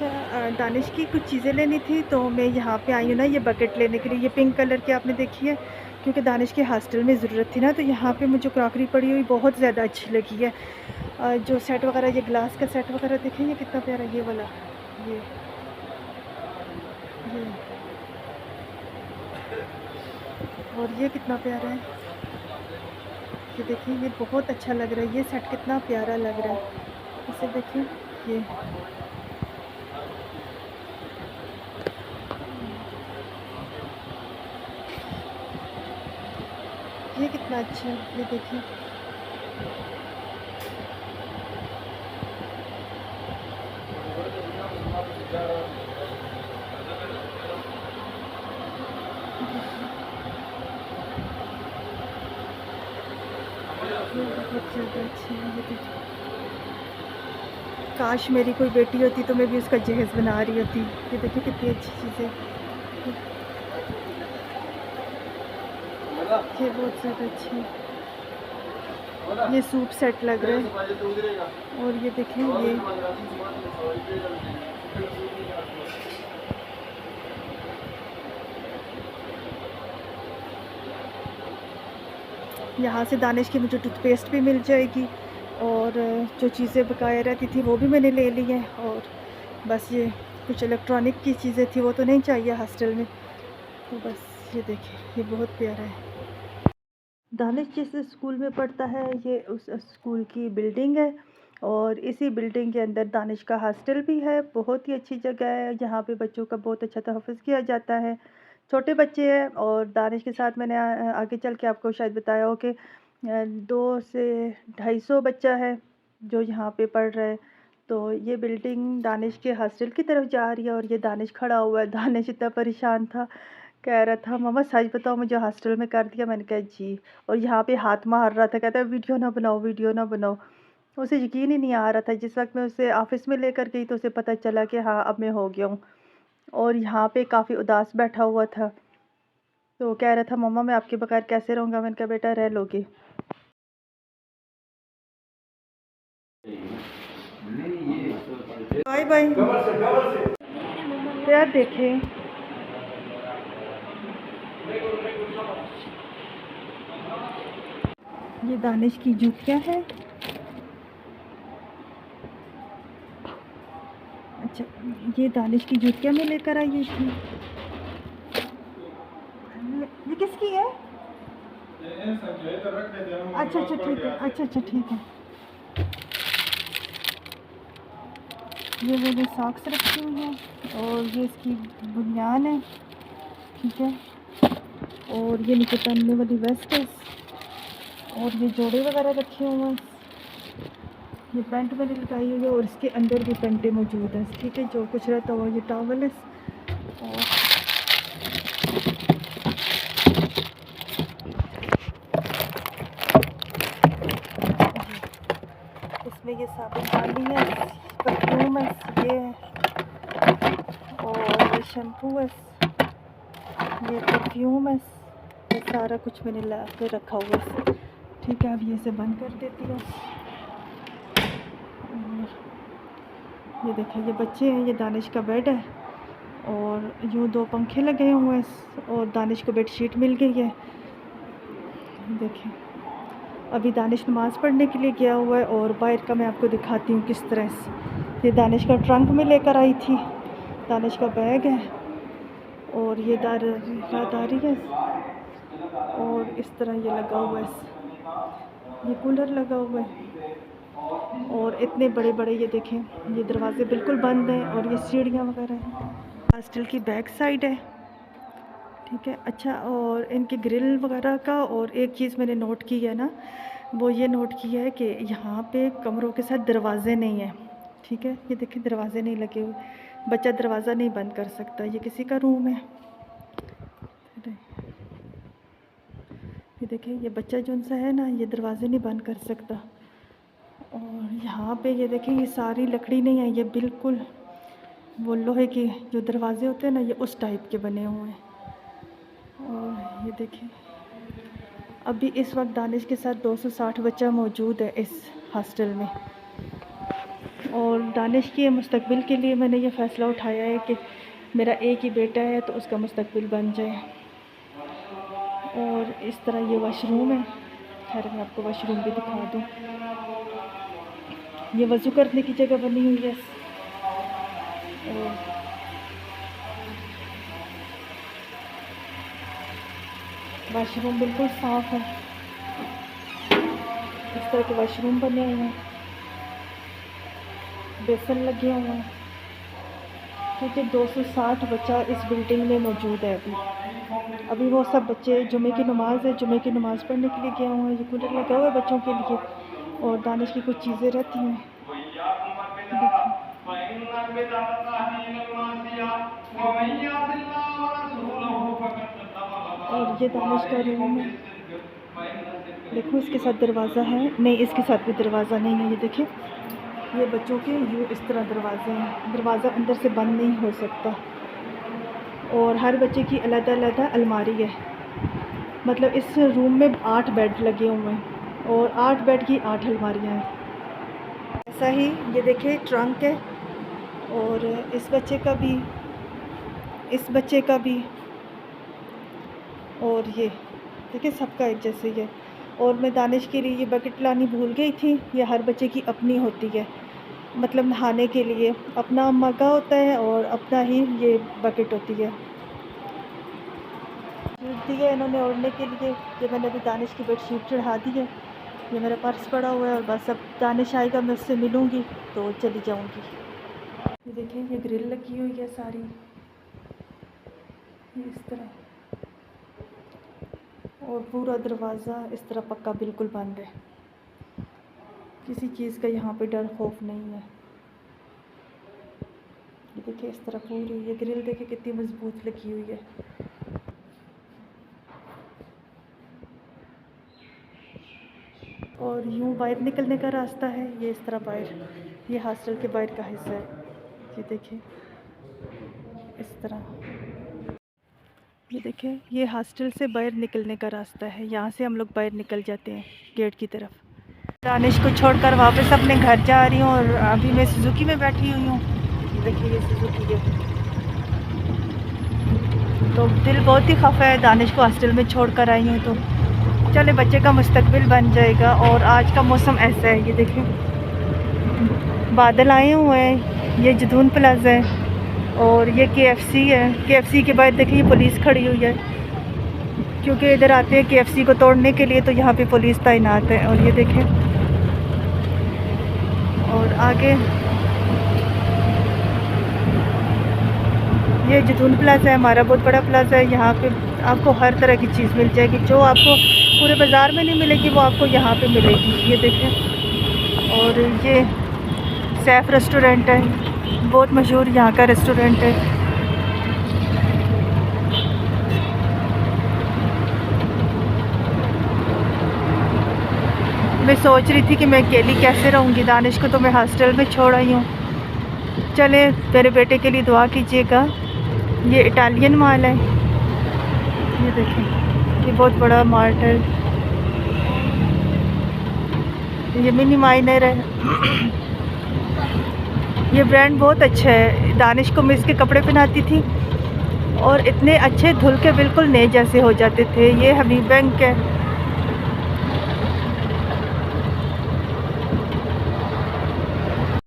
अच्छा दानिश की कुछ चीज़ें लेनी थी तो मैं यहाँ पे आई हूँ ना, ये बकेट लेने के लिए। ये पिंक कलर की आपने देखी है, क्योंकि दानिश के हॉस्टल में ज़रूरत थी ना, तो यहाँ पे मुझे क्रॉकरी पड़ी हुई बहुत ज़्यादा अच्छी लगी है। जो सेट वगैरह, ये ग्लास का सेट वगैरह देखें, ये कितना प्यारा, ये वाला, ये ये और ये कितना प्यारा है। ये देखिए, ये बहुत अच्छा लग रहा है, ये सेट कितना प्यारा लग रहा है। इसे देखिए, ये कितना अच्छा है, ये देखिए। ये बहुत ज़्यादा अच्छी है, ये देखिए। काश मेरी कोई बेटी होती तो मैं भी उसका जहेज़ बना रही होती। ये देखिए कितनी अच्छी चीज़ है। ये बहुत ज़्यादा अच्छी है। ये सूप सेट लग रहा है। और ये देखें, ये यहाँ से दानिश की मुझे टूथपेस्ट भी मिल जाएगी, और जो चीज़ें बकाया रहती थी वो भी मैंने ले ली हैं। और बस ये कुछ इलेक्ट्रॉनिक की चीज़ें थी, वो तो नहीं चाहिए हॉस्टल में। तो बस ये देखिए, ये बहुत प्यारा है। दानिश जिस स्कूल में पढ़ता है, ये उस स्कूल की बिल्डिंग है, और इसी बिल्डिंग के अंदर दानिश का हॉस्टल भी है। बहुत ही अच्छी जगह है, यहाँ पे बच्चों का बहुत अच्छा तहफ़्फ़ुज़ किया जाता है। छोटे बच्चे हैं, और दानिश के साथ मैंने आगे चल के आपको शायद बताया हो कि 2 से 250 बच्चा है जो यहाँ पे पढ़ रहा है। तो ये बिल्डिंग दानिश के हॉस्टल की तरफ जा रही है, और ये दानिश खड़ा हुआ है। दानिश इतना परेशान था, कह रहा था मम्मा सच बताओ मुझे हॉस्टल में कर दिया। मैंने कहा जी। और यहाँ पे हाथ मार रहा था, कहता है वीडियो ना बनाओ, वीडियो ना बनाओ। उसे यकीन ही नहीं आ रहा था। जिस वक्त मैं उसे ऑफिस में लेकर गई तो उसे पता चला कि हाँ अब मैं हो गया हूँ। और यहाँ पे काफ़ी उदास बैठा हुआ था, तो कह रहा था मम्मा मैं आपके बगैर कैसे रहूँगा। मैंने कहा बेटा रह लोगे। Bye bye. यार देखें, ये दानिश की जूतियाँ हैं। अच्छा, ये दानिश की जूतियाँ मैं लेकर आई थी। ये किसकी है? अच्छा अच्छा ठीक है, अच्छा अच्छा ठीक है। ये मैंने सॉक्स रखी हुई है, और ये इसकी बुनियान है, ठीक है। और ये नीचे पहनने वाली वेस्ट है, और ये जोड़े वगैरह रखे हुए हैं। ये पैंट मैंने लगाई हुई है, और इसके अंदर भी पैंटें मौजूद हैं, ठीक है। जो कुछ रहता हुआ ये टॉवल है। और इसमें ये साबुन पानी है, परफ्यूम है, ये है, और ये शैम्पू है, ये परफ्यूम है। ये सारा कुछ मैंने ला के रखा हुआ है, ठीक है। अब ये इसे बंद कर देती हूँ। ये देखिए, ये बच्चे हैं, ये दानिश का बेड है, और यूँ 2 पंखे लगे हुए हैं, और दानिश को बेडशीट मिल गई है। देखिए, अभी दानिश नमाज़ पढ़ने के लिए गया हुआ है, और बाहर का मैं आपको दिखाती हूँ किस तरह से। ये दानिश का ट्रंक में लेकर आई थी, दानिश का बैग है, और ये दारी है, और इस तरह ये लगा हुआ है, ये कूलर लगा हुआ है। और इतने बड़े बड़े ये देखें, ये दरवाज़े बिल्कुल बंद हैं, और ये सीढ़ियाँ वगैरह हैं। हॉस्टल की बैक साइड है, ठीक है। अच्छा, और इनके ग्रिल वगैरह का, और एक चीज़ मैंने नोट की है ना, वो ये नोट किया है कि यहाँ पे कमरों के साथ दरवाज़े नहीं हैं, ठीक है। ये देखिए, दरवाज़े नहीं लगे हुए, बच्चा दरवाज़ा नहीं बंद कर सकता। ये किसी का रूम है, ये देखिए, ये बच्चा जो सा है ना, ये दरवाज़े नहीं बंद कर सकता। और यहाँ पे ये देखिए, ये सारी लकड़ी नहीं है, ये बिल्कुल वो लोहे के जो दरवाजे होते हैं ना, ये उस टाइप के बने हुए हैं। और ये देखिए, अभी इस वक्त दानिश के साथ 260 बच्चा मौजूद है इस हॉस्टल में। और दानिश के मुस्तकबिल के लिए मैंने ये फ़ैसला उठाया है कि मेरा एक ही बेटा है तो उसका मुस्तकबिल बन जाए। और इस तरह ये वॉशरूम है। खैर मैं आपको वॉशरूम भी दिखा दूँ। ये वज़ू करने की जगह बनी हुई है। और वॉशरूम बिल्कुल साफ़ है। इस तरह के वॉशरूम बने हुए हैं, बेसन लगे हुए हैं, क्योंकि 260 बच्चा इस बिल्डिंग में मौजूद है। अभी वो सब बच्चे जुमे की नमाज़ है, जुमे की नमाज़ पढ़ने के लिए गए हुए हैं। ये कूलर लगा हुआ है बच्चों के लिए और दानिश की कुछ चीज़ें रहती हैं। और ये दानिश का रूम है। देखो इसके साथ दरवाज़ा है, नहीं इसके साथ भी दरवाज़ा नहीं है। ये देखें, ये बच्चों के ये इस तरह दरवाजे हैं, दरवाज़ा अंदर से बंद नहीं हो सकता। और हर बच्चे की अलग-अलग अलमारी है। मतलब इस रूम में 8 बेड लगे हुए हैं और 8 बेड की 8 अलमारियाँ हैं। ऐसा ही ये देखिए ट्रंक है और इस बच्चे का भी, इस बच्चे का भी, और ये देखिए सबका एक जैसे ही है। और मैं दानिश के लिए ये बकेट लानी भूल गई थी। ये हर बच्चे की अपनी होती है, मतलब नहाने के लिए अपना मग्गा होता है और अपना ही ये बकेट होती है। दी है इन्होंने ओढ़ने के लिए। ये मैंने अभी दानिश की बेडशीट चढ़ा दी है। ये मेरा पर्स पड़ा हुआ है और बस अब दानिश आएगा मैं उससे मिलूँगी तो चली जाऊँगी। ये देखिए ये ग्रिल लगी हुई है सारी, ये इस तरह, और पूरा दरवाज़ा इस तरह पक्का बिल्कुल बंद है। किसी चीज़ का यहाँ पे डर खौफ नहीं है। ये देखिए इस तरह पूरी ये ग्रिल देखिए कितनी मजबूत लगी हुई है। और यूँ बाहर निकलने का रास्ता है, ये इस तरह बाहर, ये हॉस्टल के बाहर का हिस्सा है। ये देखिए इस तरह, ये देखें ये हॉस्टल से बाहर निकलने का रास्ता है। यहाँ से हम लोग बाहर निकल जाते हैं गेट की तरफ। दानिश को छोड़कर वापस अपने घर जा रही हूँ और अभी मैं सुजुकी में बैठी हुई हूँ। देखिए ये सुजुकी है। तो दिल बहुत ही खफा है, दानिश को हॉस्टल में छोड़कर आई हूँ तो चले बच्चे का मुस्तकबिल बन जाएगा। और आज का मौसम ऐसा है, ये देखें बादल आए हुए हैं। ये जदून प्लाजा है और ये KFC है। KFC के बाद देखिए पुलिस खड़ी हुई है, क्योंकि इधर आते हैं KFC को तोड़ने के लिए, तो यहाँ पे पुलिस तैनात है। और ये देखें, और आगे ये जदून प्लाजा है, हमारा बहुत बड़ा प्लाजा है। यहाँ पे आपको हर तरह की चीज़ मिल जाएगी, जो आपको पूरे बाज़ार में नहीं मिलेगी वो आपको यहाँ पे मिलेगी। ये देखें, और ये सैफ रेस्टोरेंट है, बहुत मशहूर यहाँ का रेस्टोरेंट है। मैं सोच रही थी कि मैं अकेली कैसे रहूँगी, दानिश को तो मैं हॉस्टल में छोड़ आई हूँ। चले मेरे बेटे के लिए दुआ कीजिएगा। ये इटालियन माल है, ये देखें ये बहुत बड़ा मार्ट है। ये मिनी माइनर है। ये ब्रांड बहुत अच्छा है। दानिश को मैं इसके कपड़े पहनाती थी और इतने अच्छे धुल के बिल्कुल नए जैसे हो जाते थे। ये हबीब बैंक है।